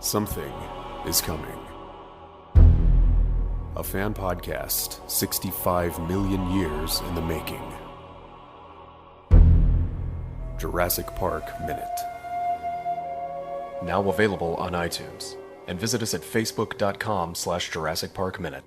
Something is coming. A fan podcast 65 million years in the making. Jurassic Park Minute. Now available on iTunes. And visit us at facebook.com/Jurassic Park Minute.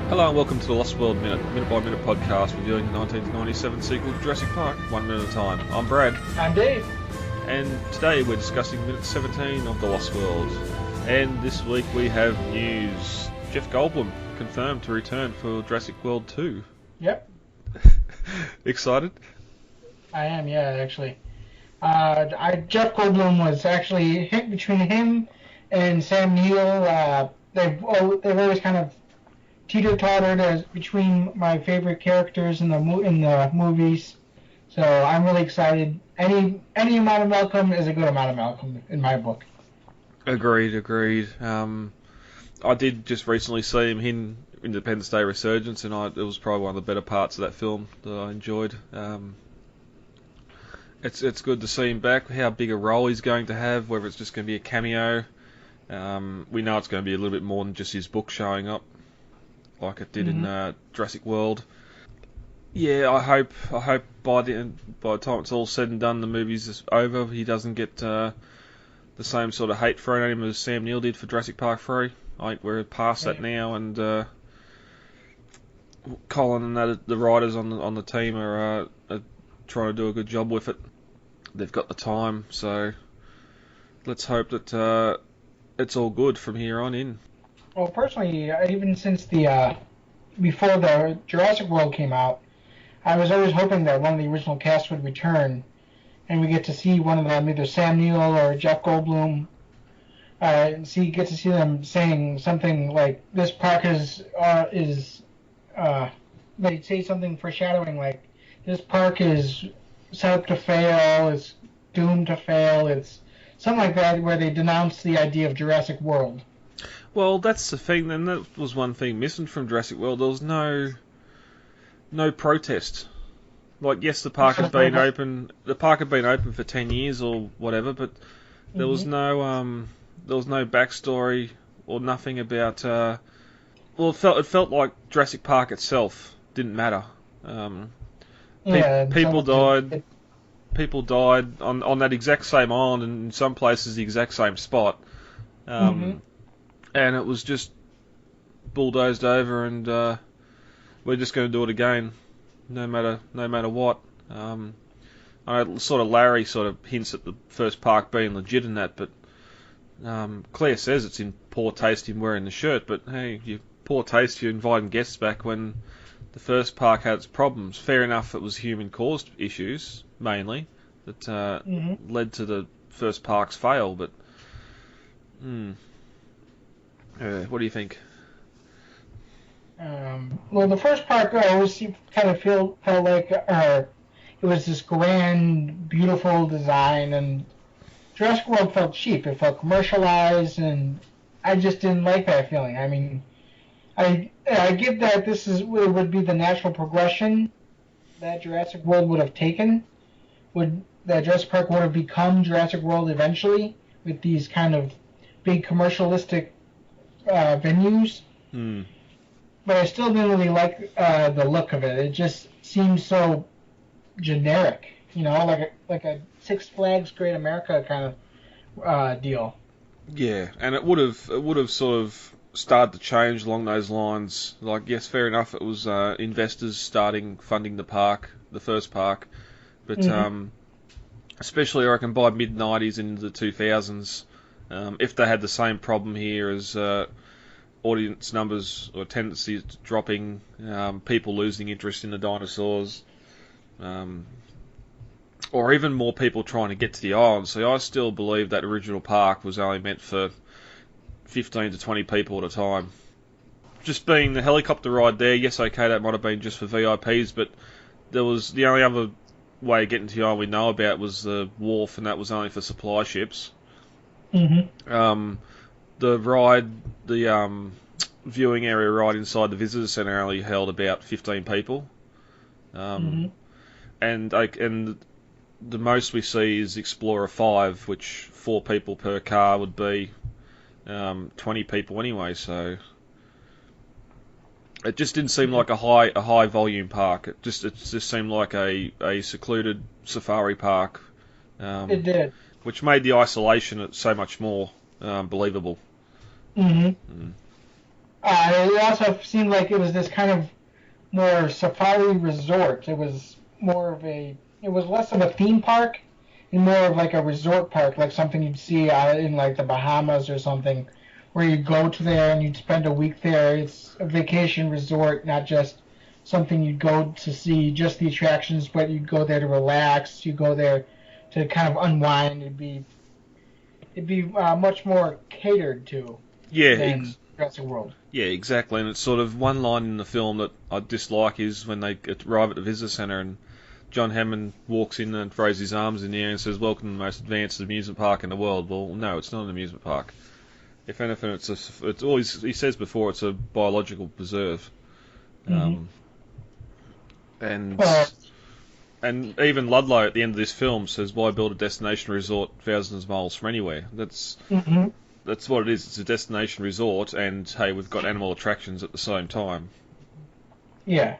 Hello and welcome to the Lost World Minute by Minute podcast reviewing the 1997 sequel to Jurassic Park, 1 minute at a time. I'm Brad. I'm Dave. And today we're discussing minute 17 of the Lost World. And this week we have news. Jeff Goldblum confirmed to return for Jurassic World 2. Yep. Excited? I am, yeah, actually. Jeff Goldblum was actually hit between him and Sam Neill. They've always kind of teeter-tottered between my favorite characters in the movies, so I'm really excited. Any amount of Malcolm is a good amount of Malcolm in my book. Agreed. I did just recently see him in Independence Day Resurgence, and it was probably one of the better parts of that film that I enjoyed. It's good to see him back. How big a role he's going to have, whether it's just going to be a cameo. We know it's going to be a little bit more than just his book showing up, like it did in Jurassic World. Yeah, I hope by the time it's all said and done, the movie's over, he doesn't get the same sort of hate thrown at him as Sam Neill did for Jurassic Park 3. I think we're past that now, and Colin and the writers on the team are trying to do a good job with it. They've got the time, so let's hope that it's all good from here on in. Well, personally, even since before the Jurassic World came out, I was always hoping that one of the original cast would return, and we get to see one of them, either Sam Neill or Jeff Goldblum, get to see them saying something like, "This park they'd say something foreshadowing like, "This park is set up to fail, it's doomed to fail," it's something like that, where they denounce the idea of Jurassic World. Well, that's the thing, and that was one thing missing from Jurassic World. There was no protest. Like, yes, the park had been open. The park had been open for 10 years or whatever, but there was no backstory or nothing about. Well, it felt like Jurassic Park itself didn't matter. People died. People died on that exact same island, and in some places the exact same spot. And it was just bulldozed over, and we're just going to do it again, no matter what. I know sort of Larry sort of hints at the first park being legit in that, but Claire says it's in poor taste him wearing the shirt. But hey, poor taste you're inviting guests back when the first park had its problems. Fair enough, it was human-caused issues mainly that led to the first park's fail, but. What do you think? Well, the first park I always kind of felt like it was this grand, beautiful design, and Jurassic World felt cheap. It felt commercialized, and I just didn't like that feeling. I mean, I get that would be the natural progression that Jurassic World would have taken. That Jurassic Park would have become Jurassic World eventually, with these kind of big commercialistic venues, but I still didn't really like the look of it. It just seems so generic, like a Six Flags Great America kind of deal. Yeah, and it would have sort of started to change along those lines. Like, yes, fair enough, it was investors funding the first park, but especially I reckon by mid-90s and into the 2000s. If they had the same problem here as audience numbers or tendencies dropping, people losing interest in the dinosaurs, or even more people trying to get to the island. So I still believe that original park was only meant for 15 to 20 people at a time. Just being the helicopter ride there, yes, okay, that might have been just for VIPs, but there was the only other way of getting to the island we know about was the wharf, and that was only for supply ships. The ride, the viewing area right inside the visitor centre only held about 15 people. And the most we see is Explorer 5, which 4 people per car would be 20 people anyway. So it just didn't seem like a high volume park. It just seemed like a secluded safari park. It did, which made the isolation so much more believable. It also seemed like it was this kind of more safari resort. It was less of a theme park and more of like a resort park, like something you'd see out in like the Bahamas or something, where you go to there and you'd spend a week there. It's a vacation resort, not just something you'd go to see just the attractions, but you'd go there to relax. You go there to kind of unwind. It'd be much more catered to than Jurassic World. Yeah, exactly. And it's sort of one line in the film that I dislike is when they arrive at the visitor centre and John Hammond walks in and throws his arms in the air and says, "Welcome to the most advanced amusement park in the world." Well, no, it's not an amusement park. If anything, it's always, he says before, it's a biological preserve. And even Ludlow at the end of this film says, "Why build a destination resort thousands of miles from anywhere?" That's what it is. It's a destination resort, and hey, we've got animal attractions at the same time. Yeah.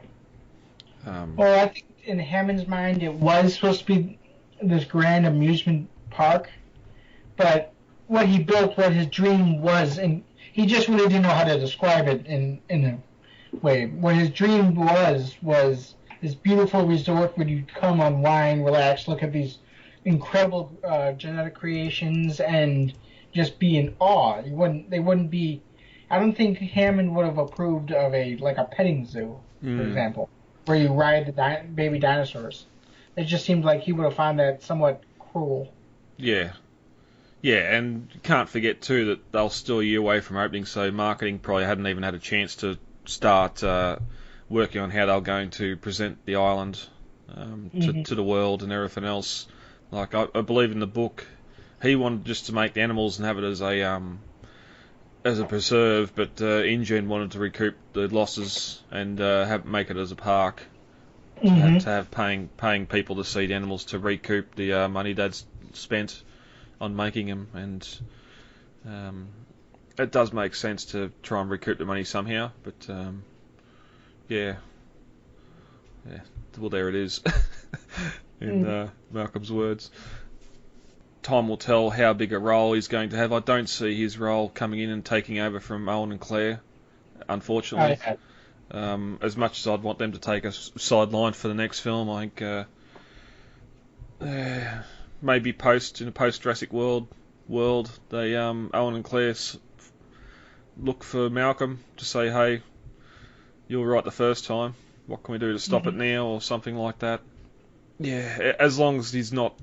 Well, I think in Hammond's mind, it was supposed to be this grand amusement park, but what he built, what his dream was, and he just really didn't know how to describe it in a way. What his dream was this beautiful resort where you'd come unwind, relax, look at these incredible genetic creations, and just be in awe. They wouldn't be. I don't think Hammond would have approved of a petting zoo, for example, where you ride the baby dinosaurs. It just seemed like he would have found that somewhat cruel. Yeah. Yeah, and you can't forget too that they'll still a year away from opening, so marketing probably hadn't even had a chance to start working on how they're going to present the island to the world and everything else. Like I believe in the book, he wanted just to make the animals and have it as a preserve, but InGen wanted to recoup the losses and make it as a park. To have paying people to see the animals to recoup the money they'd spent on making them, and it does make sense to try and recoup the money somehow, but well, there it is in Malcolm's words. Time will tell how big a role he's going to have. I don't see his role coming in and taking over from Owen and Claire, unfortunately. As much as I'd want them to take a sideline for the next film, I think maybe in a post Jurassic world, they Owen and Claire look for Malcolm to say, "Hey, you were right the first time. What can we do to stop it now?" or something like that. Yeah, as long as he's not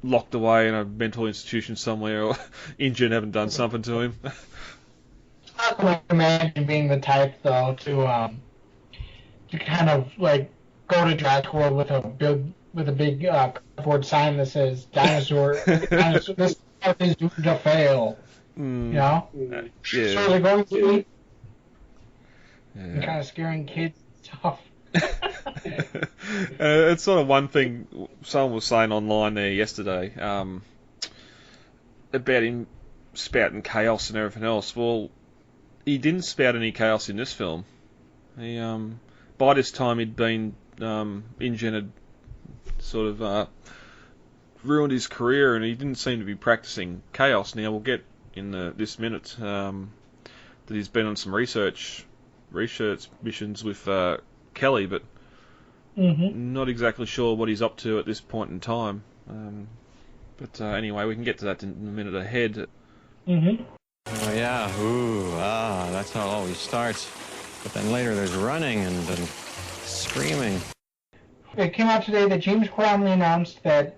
locked away in a mental institution somewhere, or InGen haven't done something to him. I can imagine being the type, though, to kind of like go to Jurassic World with a big cardboard sign that says "Dinosaur." This stuff is doomed to fail. You know, yeah. So they're going to eat and kind of scaring kids and stuff. It's sort of one thing someone was saying online there yesterday about him spouting chaos and everything else. Well, he didn't spout any chaos in this film. He by this time he'd been InGen had sort of ruined his career, and he didn't seem to be practicing chaos. Now we'll get in this minute that he's been on some research missions with Kelly, but not exactly sure what he's up to at this point in time. But anyway, we can get to that in a minute ahead. Oh yeah, that's how it always starts. But then later there's running and screaming. It came out today that James Cromley announced that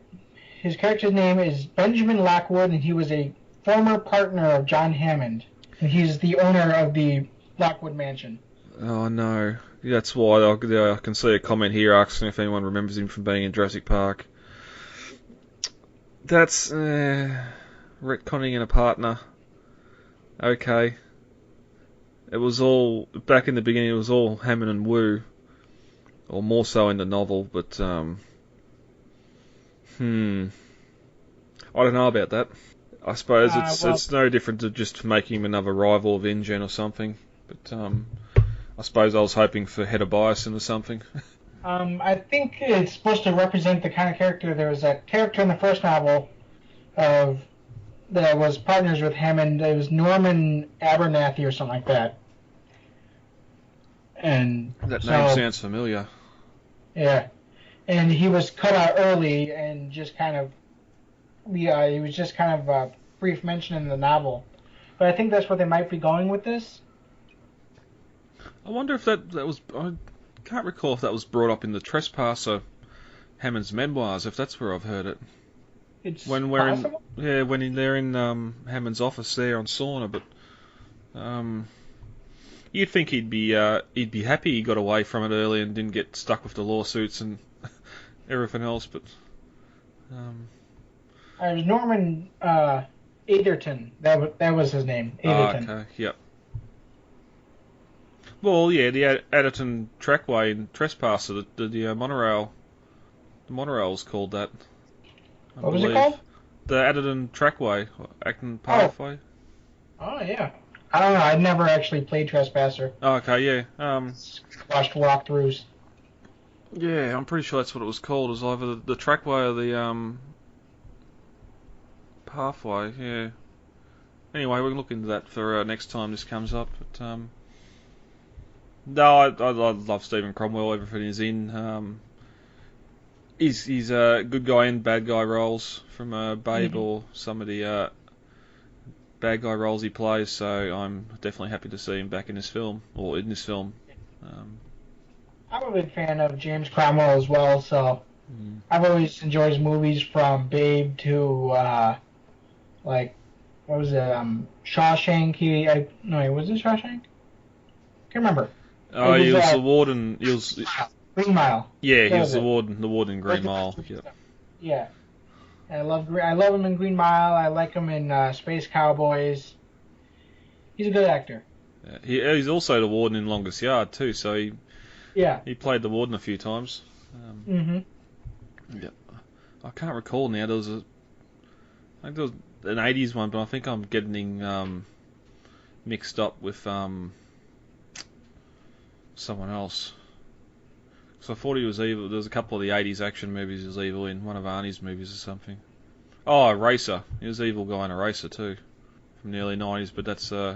his character's name is Benjamin Lockwood, and he was a former partner of John Hammond. And he's the owner of the Lockwood Mansion. Oh no. That's why I can see a comment here asking if anyone remembers him from being in Jurassic Park. That's retconning in a partner. Okay. It was all, back in the beginning, it was all Hammond and Wu. Or more so in the novel, but, I don't know about that. I suppose it's no different to just making him another rival of InGen or something. But, I suppose I was hoping for Hedda Bison or something. I think it's supposed to represent the kind of character. There was a character in the first novel that was partners with Hammond. It was Norman Abernathy or something like that. And that name sounds familiar. Yeah, and he was cut out early and just kind of, he was just kind of a brief mention in the novel. But I think that's where they might be going with this. I wonder if that was, I can't recall if that was brought up in the Trespasser, Hammond's memoirs, if that's where I've heard it. It's when we're possible? When they're in Hammond's office there on Sauna, but you'd think he'd be happy he got away from it early and didn't get stuck with the lawsuits and everything else, but it was Norman Atherton. That was his name. Atherton. Okay, yep. Well, yeah, the Atherton Trackway in Trespasser, the monorail. The monorail's called that. What was it called? The Atherton Trackway, Acton Pathway. Oh yeah. I don't know. I'd never actually played Trespasser. Oh, okay, yeah. Watched walkthroughs. Yeah, I'm pretty sure that's what it was called. It was either the Trackway or the Pathway. Yeah. Anyway, we can look into that for next time this comes up. But no, I love Stephen Cromwell. Everything he's in. He's a good guy in bad guy roles from Babe or some of the bad guy roles he plays. So I'm definitely happy to see him back in this film or in this film. I'm a big fan of James Cromwell as well. So I've always enjoyed his movies from Babe to like what was it? Shawshank. Was it Shawshank? Can't remember. Oh, he was the warden. He was Green Mile. Yeah, he was the warden in Green Mile. Yep. Yeah. I love him in Green Mile. I like him in Space Cowboys. He's a good actor. Yeah, he's also the warden in Longest Yard too. So he played the warden a few times. Yeah. I can't recall now. I think there was an '80s one, but I think I'm getting mixed up with someone else. So I thought he was evil. There was a couple of the '80s action movies he was evil in. One of Arnie's movies or something. Oh, Racer. He was evil guy in Racer too, from the early '90s. But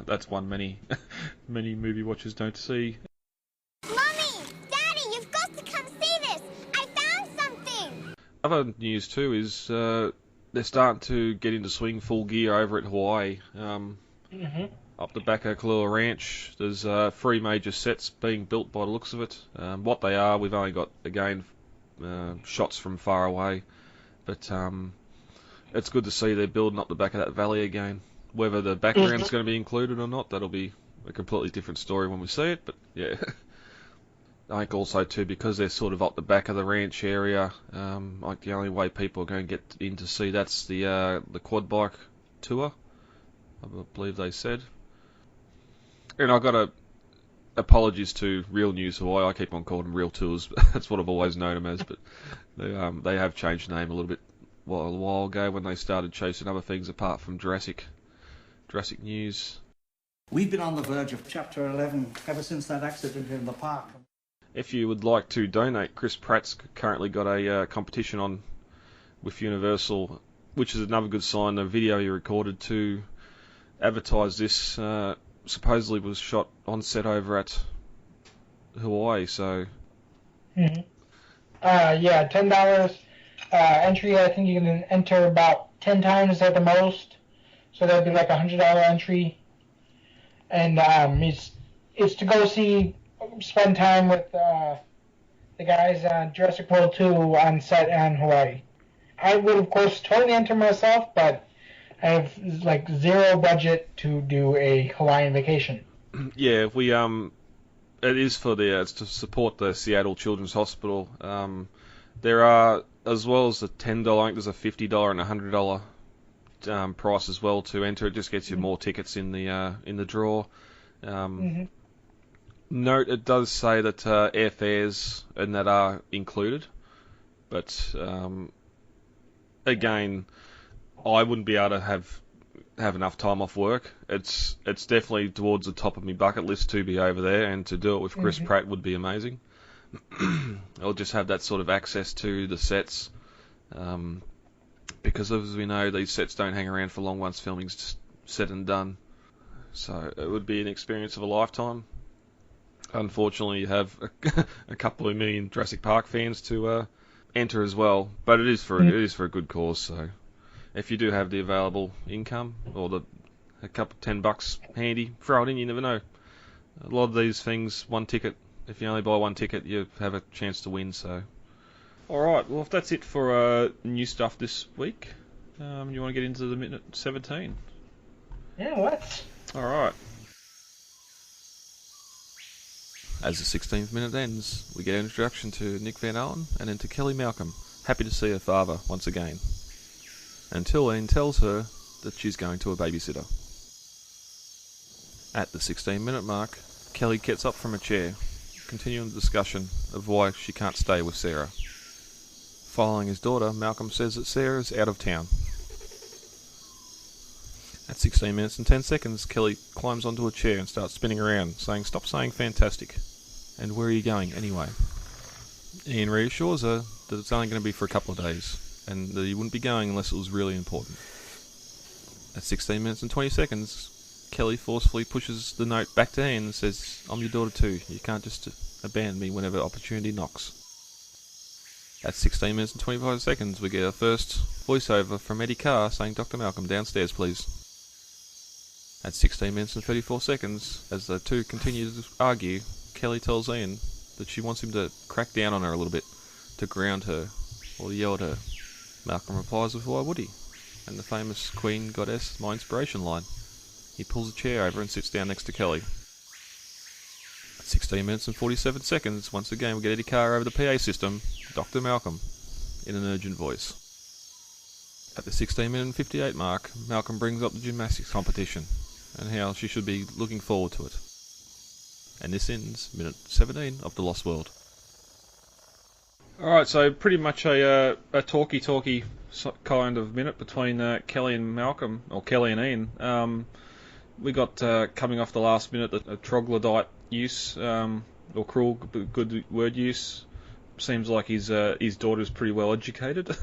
that's one many movie watchers don't see. Mommy, Daddy, you've got to come see this. I found something. Other news too is they're starting to get into swing full gear over at Hawaii. Up the back of Kailua Ranch, there's 3 major sets being built by the looks of it. What they are, we've only got, again, shots from far away. But it's good to see they're building up the back of that valley again. Whether the background's going to be included or not, that'll be a completely different story when we see it. But yeah, I think also too, because they're sort of up the back of the ranch area, like the only way people are going to get in to see that's the quad bike tour, I believe they said. And I got apologies to Real News Hawaii. I keep on calling them Real Tours. That's what I've always known them as. But they have changed the name a little bit a while ago when they started chasing other things apart from Jurassic News. We've been on the verge of Chapter 11 ever since that accident in the park. If you would like to donate, Chris Pratt's currently got a competition on with Universal, which is another good sign. The video he recorded to advertise this supposedly was shot on set over at Hawaii, so... Yeah, $10 entry. I think you can enter about 10 times at the most, so that'd be like a $100 entry. And it's to go spend time with the guys on Jurassic World 2 on set on Hawaii. I would, of course, totally enter myself, but I have like zero budget to do a Hawaiian vacation. Yeah, if we It is for it's to support the Seattle Children's Hospital. There are, as well as the $10, I think there's a $50 and $100 price as well to enter. It just gets you more tickets in the draw. Note, it does say that airfares and that are included, but again, I wouldn't be able to have enough time off work. It's definitely towards the top of my bucket list to be over there, and to do it with Chris Pratt would be amazing. I'll just have that sort of access to the sets, because as we know, these sets don't hang around for long once filming's just said and done. So it would be an experience of a lifetime. Unfortunately, you have a couple of million Jurassic Park fans to enter as well, but it is for a good cause. So if you do have the available income or a couple $10 handy, throw it in. You never know. A lot of these things, one ticket. If you only buy one ticket, you have a chance to win. So, all right. Well, if that's it for new stuff this week, you want to get into the minute 17? Yeah, let's. All right. As the 16th minute ends, we get an introduction to Nick Van Allen and then to Kelly Malcolm, happy to see her father once again, until Ian tells her that she's going to a babysitter. At the 16-minute mark, Kelly gets up from a chair, continuing the discussion of why she can't stay with Sarah. Following his daughter, Malcolm says that Sarah is out of town. At 16 minutes and 10 seconds, Kelly climbs onto a chair and starts spinning around, saying, "Stop saying fantastic. And where are you going anyway?" Ian reassures her that it's only going to be for a couple of days, and that he wouldn't be going unless it was really important. At 16 minutes and 20 seconds, Kelly forcefully pushes the note back to Ian and says, "I'm your daughter too. You can't just abandon me whenever opportunity knocks." At 16 minutes and 25 seconds, we get our first voiceover from Eddie Carr saying, "Dr. Malcolm, downstairs please." At 16 minutes and 34 seconds, as the two continue to argue, Kelly tells Ian that she wants him to crack down on her a little bit, to ground her, or to yell at her. Malcolm replies with, "Why would he?" And the famous Queen Goddess My Inspiration line. He pulls a chair over and sits down next to Kelly. At 16 minutes and 47 seconds, once again we get Eddie Carr over the PA system, "Dr. Malcolm," in an urgent voice. At the 16-minute and 58 mark, Malcolm brings up the gymnastics competition, and how she should be looking forward to it. And this ends minute 17 of The Lost World. Alright, so pretty much a talky kind of minute between Kelly and Malcolm, or Kelly and Ian. We got, coming off the last minute, a troglodyte use, or cruel, good word use. Seems like his daughter's pretty well educated,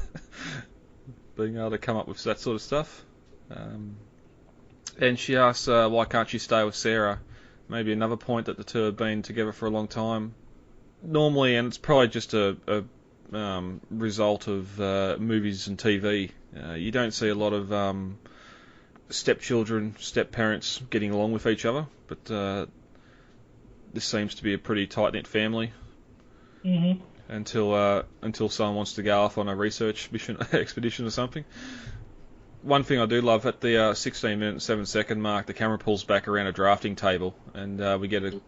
being able to come up with that sort of stuff. And she asks, why can't she stay with Sarah? Maybe another point that the two have been together for a long time. Normally, and it's probably just a result of movies and TV, you don't see a lot of stepchildren, step-parents getting along with each other, but this seems to be a pretty tight-knit family. Mm-hmm. Until someone wants to go off on a research mission, expedition or something. One thing I do love, at the 16 minute and 7 second mark, the camera pulls back around a drafting table, and we get an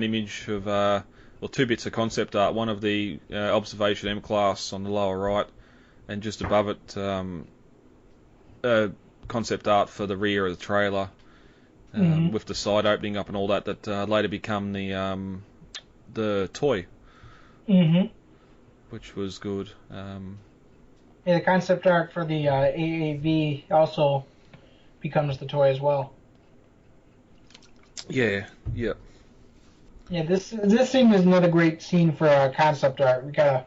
image of two bits of concept art. One of the observation M class on the lower right, and just above it, concept art for the rear of the trailer, with the side opening up and all that. That later become the toy, which was good. Yeah, the concept art for the AAV also becomes the toy as well. Yeah. Yeah, this scene is another great scene for concept art. We got a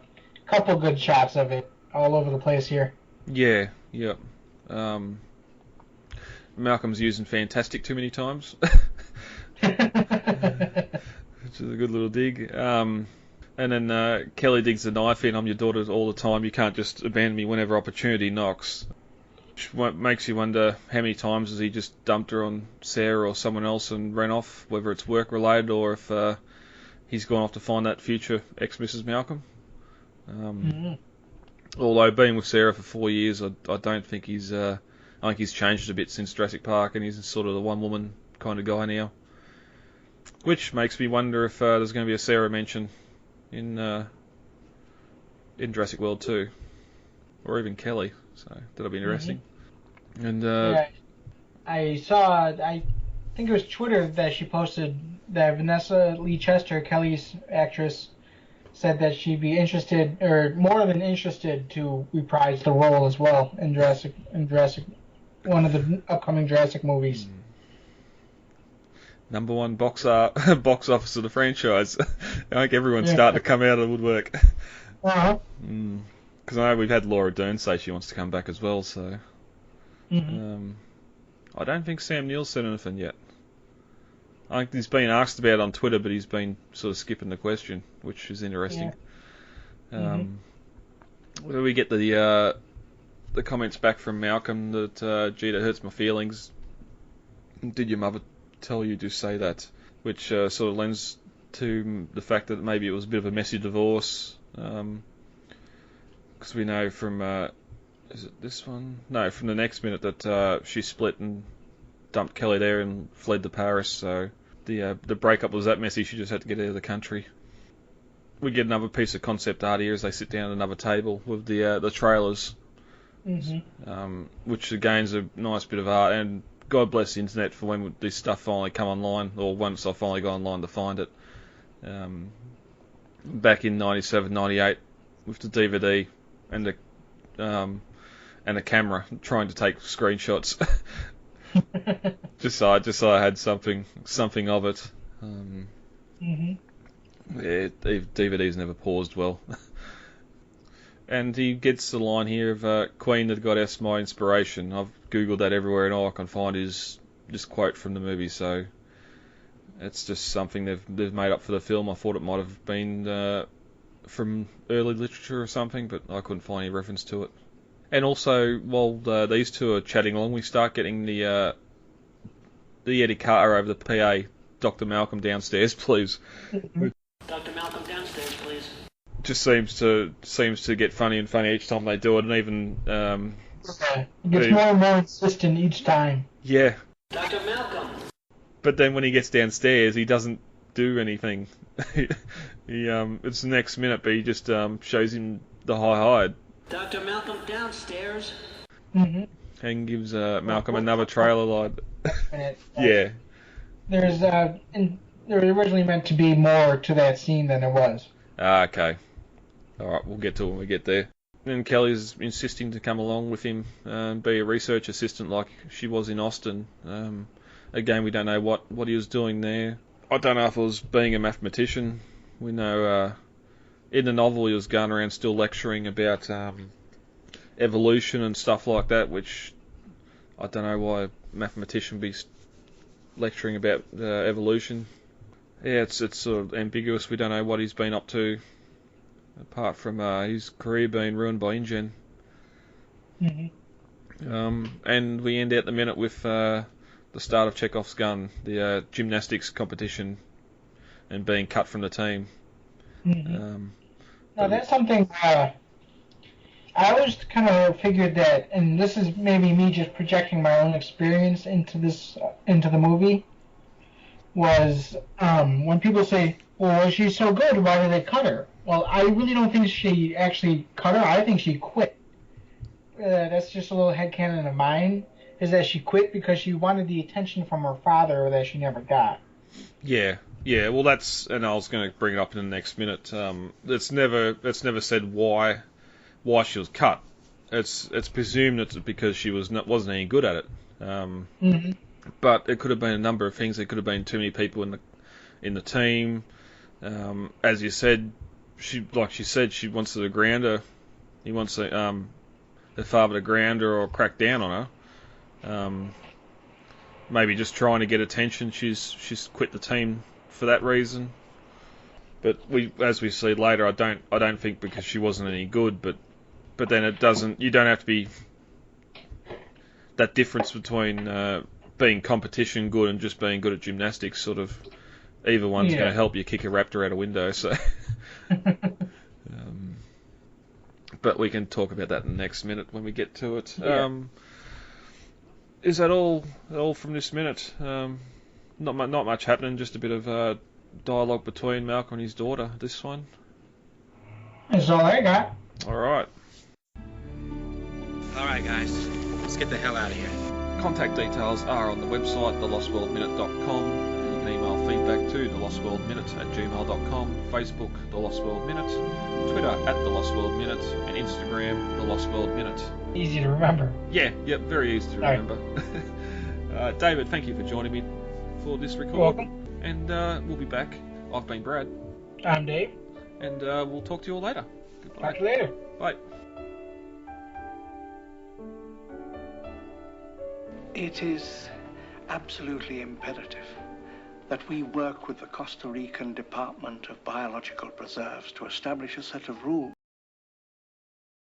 couple good shots of it all over the place here. Yeah. Malcolm's using fantastic too many times, which is a good little dig. And then Kelly digs the knife in. "I'm your daughter all the time. You can't just abandon me whenever opportunity knocks." Which makes you wonder how many times has he just dumped her on Sarah or someone else and ran off, whether it's work related or if he's gone off to find that future ex-Mrs. Malcolm. Although being with Sarah for 4 years, I don't think I think he's changed a bit since Jurassic Park, and he's sort of the one-woman kind of guy now. Which makes me wonder if there's going to be a Sarah mention in Jurassic World 2, or even Kelly. So that'll be interesting. And Yeah, I saw. I think it was Twitter that she posted that Vanessa Lee Chester, Kelly's actress, said that she'd be interested, or more than interested, to reprise the role as well in Jurassic, one of the upcoming Jurassic movies. Number one box office of the franchise. I think everyone's starting to come out of the woodwork. Uh-huh. Because I know we've had Laura Dern say she wants to come back as well, so... I don't think Sam Neill's said anything yet. I think he's been asked about it on Twitter, but he's been sort of skipping the question, which is interesting. We get the comments back from Malcolm that, gee, that hurts my feelings. Did your mother tell you to say that? Which sort of lends to the fact that maybe it was a bit of a messy divorce. Because we know from... is it this one? No, from the next minute that she split and dumped Kelly there and fled to Paris. So the breakup was that messy. She just had to get out of the country. We get another piece of concept art here as they sit down at another table with the trailers, which again is a nice bit of art. And God bless the internet for when this stuff finally come online, or once I finally got online to find it. Back in 97, 98, with the DVD and the camera, trying to take screenshots. just so I had something of it. Yeah, DVD's never paused well. And he gets the line here of Queen that got us my inspiration. I've googled that everywhere, and all I can find is this quote from the movie. So it's just something they've made up for the film. I thought it might have been from early literature or something, but I couldn't find any reference to it. And also, while these two are chatting along, we start getting the Eddie Carter over the PA. Dr. Malcolm downstairs, please. Dr. Malcolm downstairs, please. Just seems to get funny and funny each time they do it, and even It gets more and more insistent each time. Yeah. Dr. Malcolm. But then when he gets downstairs, he doesn't do anything. He it's the next minute, but he just shows him the hide. Dr. Malcolm downstairs. And gives Malcolm another trailer line. Yeah. There's there was originally meant to be more to that scene than there was. Okay. Alright, we'll get to it when we get there. And Kelly's insisting to come along with him and be a research assistant like she was in Austin. Again, we don't know what he was doing there. I don't know if it was being a mathematician. We know in the novel he was going around still lecturing about evolution and stuff like that, which I don't know why a mathematician be lecturing about evolution. Yeah, it's sort of ambiguous. We don't know what he's been up to, apart from his career being ruined by InGen. And we end out the minute with the start of Chekhov's gun, the gymnastics competition, and being cut from the team. Now that's something I always kind of figured that, and this is maybe me just projecting my own experience into the movie, was when people say, well, she's so good, why did they cut her? Well, I really don't think she actually cut her. I think she quit. That's just a little headcanon of mine, is that she quit because she wanted the attention from her father that she never got. Yeah, well that's, and I was going to bring it up in the next minute, it's never said why she was cut. It's presumed it's because she wasn't any good at it. But it could have been a number of things. There could have been too many people in the team. As you said, she wants to ground her. He wants her father to ground her or crack down on her. Maybe just trying to get attention. She's quit the team for that reason. But as we see later, I don't think because she wasn't any good. But then it doesn't. You don't have to be that difference between being competition good and just being good at gymnastics. Sort of either one's going to help you kick a raptor out a window. So. But we can talk about that in the next minute when we get to it. Is that all from this minute? Not much happening. Just a bit of dialogue between Malcolm and his daughter. This one. That's all I got. All right. All right, guys, let's get the hell out of here. Contact details are on the website, thelostworldminute.com. You can email feedback to thelostworldminute@gmail.com, Facebook, The Lost World Minute, Twitter @thelostworldminute, and Instagram, The Lost World Minute. Easy to remember. Yeah, very easy to All right. remember. David, thank you for joining me for this record. You're welcome. And we'll be back. I've been Brad. I'm Dave. And we'll talk to you all later. Goodbye. Talk to you later. Bye. It is absolutely imperative that we work with the Costa Rican Department of Biological Preserves to establish a set of rules